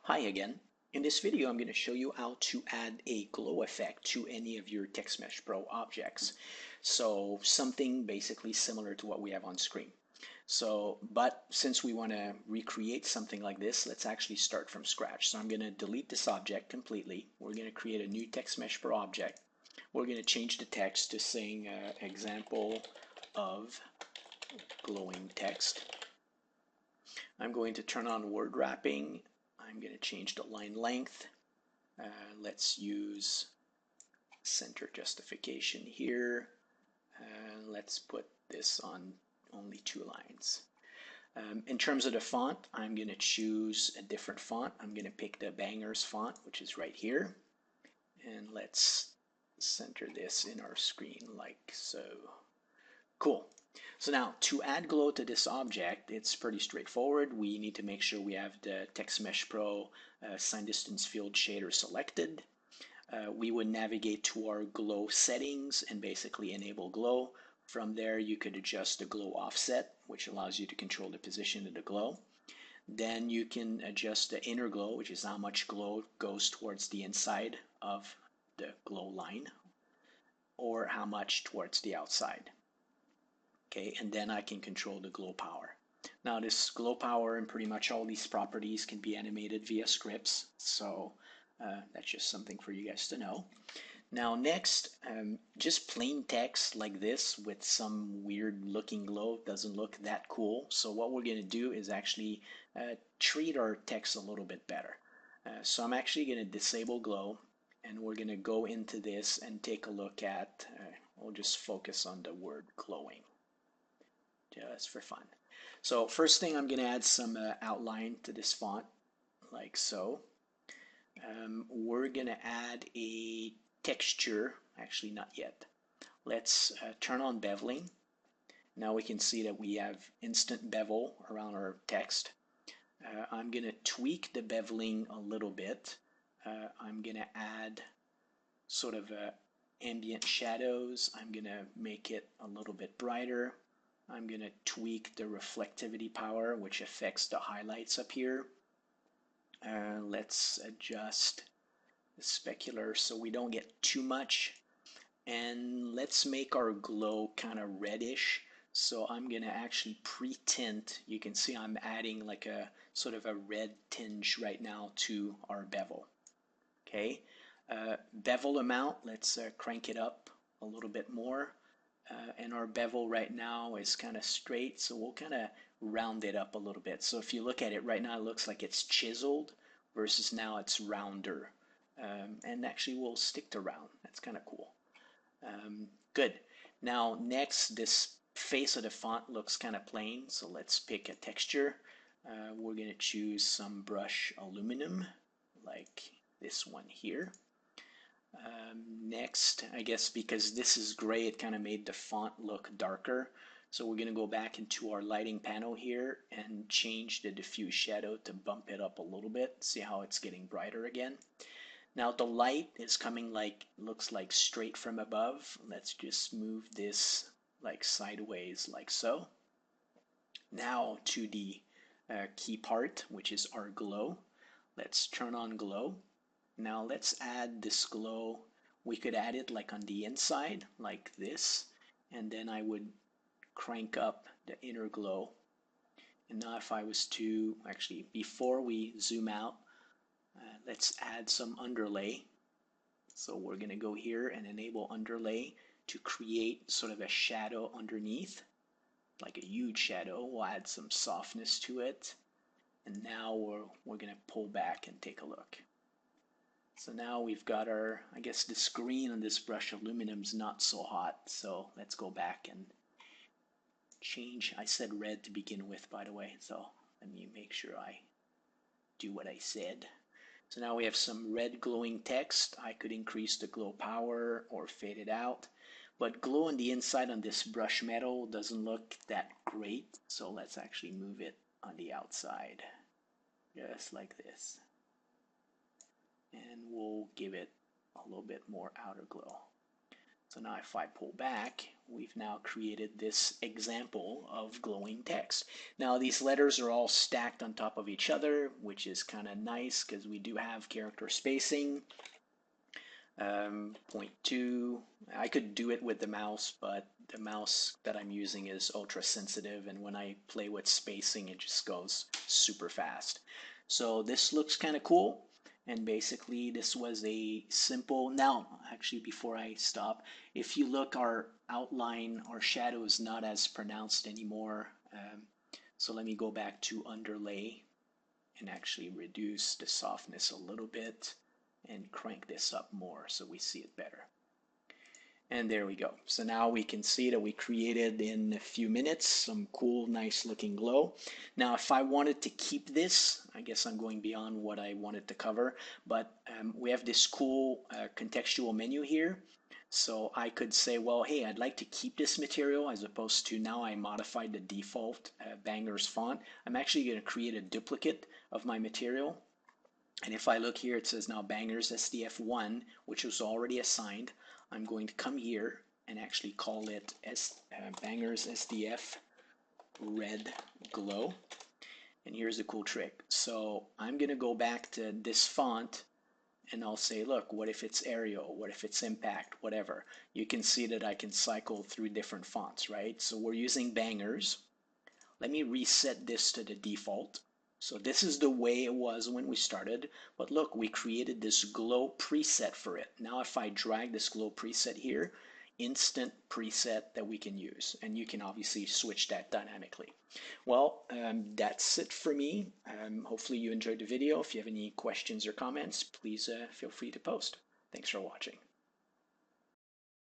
Hi again. In this video, I'm going to show you how to add a glow effect to any of your TextMesh Pro objects. So something basically similar to what we have on screen. But since we want to recreate something like this, let's actually start from scratch. So I'm going to delete this object completely. We're going to create a new TextMesh Pro object. We're going to change the text to saying example of glowing text. I'm going to turn on word wrapping. I'm going to change the line length. Let's use center justification here. Let's put this on only 2 lines. In terms of the font, I'm going to choose a different font. I'm going to pick the Bangers font, which is right here. And let's center this in our screen like so. Cool. So now to add glow to this object, it's pretty straightforward. We need to make sure we have the TextMesh Pro sign distance field shader selected. We would navigate to our glow settings and basically enable glow. From there, you could adjust the glow offset, which allows you to control the position of the glow. Then you can adjust the inner glow, which is how much glow goes towards the inside of the glow line, or how much towards the outside. Okay, and then I can control the glow power. Now this glow power and pretty much all these properties can be animated via scripts, so that's just something for you guys to know. Now next, just plain text like this with some weird looking glow doesn't look that cool. So what we're going to do is actually treat our text a little bit better. So I'm actually going to disable glow, and we're going to go into this and take a look at, we'll just focus on the word glowing just for fun. So first thing, I'm going to add some outline to this font like so. We're going to add a texture, actually not yet. Let's turn on beveling. Now we can see that we have instant bevel around our text. I'm going to tweak the beveling a little bit. I'm going to add sort of ambient shadows. I'm going to make it a little bit brighter. I'm going to tweak the reflectivity power, which affects the highlights up here. Let's adjust the specular so we don't get too much. And let's make our glow kind of reddish. So I'm going to actually pre-tint. You can see I'm adding like a sort of a red tinge right now to our bevel. Okay, bevel amount, let's crank it up a little bit more. And our bevel right now is kind of straight, so we'll kind of round it up a little bit. So if you look at it right now, it looks like it's chiseled versus now it's rounder. And actually we'll stick to round. That's kind of cool. Good. Now next, this face of the font looks kind of plain, so let's pick a texture. We're going to choose some brush aluminum, like this one here. Next, I guess because this is gray, it kind of made the font look darker. So we're going to go back into our lighting panel here and change the diffuse shadow to bump it up a little bit. See how it's getting brighter again. Now the light is coming like, looks like straight from above. Let's just move this like sideways like so. Now to the key part, which is our glow. Let's turn on glow. Now let's add this glow. We could add it like on the inside, like this, and then I would crank up the inner glow. And now if I was to, actually before we zoom out, let's add some underlay. So we're going to go here and enable underlay to create sort of a shadow underneath, like a huge shadow. We'll add some softness to it. And now we're going to pull back and take a look. So now we've got our, I guess this green on this brush aluminum's not so hot. So let's go back and change. I said red to begin with, by the way. So let me make sure I do what I said. So now we have some red glowing text. I could increase the glow power or fade it out. But glow on the inside on this brush metal doesn't look that great. So let's actually move it on the outside, just like this. And we'll give it a little bit more outer glow. So now if I pull back, we've now created this example of glowing text. Now these letters are all stacked on top of each other, which is kind of nice because we do have character spacing. 0.2. I could do it with the mouse, but the mouse that I'm using is ultra sensitive, and when I play with spacing, it just goes super fast. So this looks kind of cool. And basically, this was a simple. Now, actually, before I stop, if you look, our outline, our shadow is not as pronounced anymore. So let me go back to underlay and actually reduce the softness a little bit and crank this up more so we see it better. And there we go. So now we can see that we created in a few minutes some cool, nice looking glow. Now, if I wanted to keep this, I guess I'm going beyond what I wanted to cover, but we have this cool contextual menu here. So I could say, well, hey, I'd like to keep this material as opposed to now I modified the default Bangers font. I'm actually going to create a duplicate of my material. And if I look here, it says now Bangers SDF1, which was already assigned. I'm going to come here and actually call it Bangers SDF Red Glow. And here's the cool trick. So I'm going to go back to this font and I'll say, look, what if it's Arial? What if it's Impact? Whatever. You can see that I can cycle through different fonts, right? So we're using Bangers. Let me reset this to the default. So this is the way it was when we started, but look, we created this glow preset for it. Now if I drag this glow preset here, instant preset that we can use, and you can obviously switch that dynamically. Well, that's it for me. Hopefully you enjoyed the video. If you have any questions or comments, please feel free to post. Thanks for watching.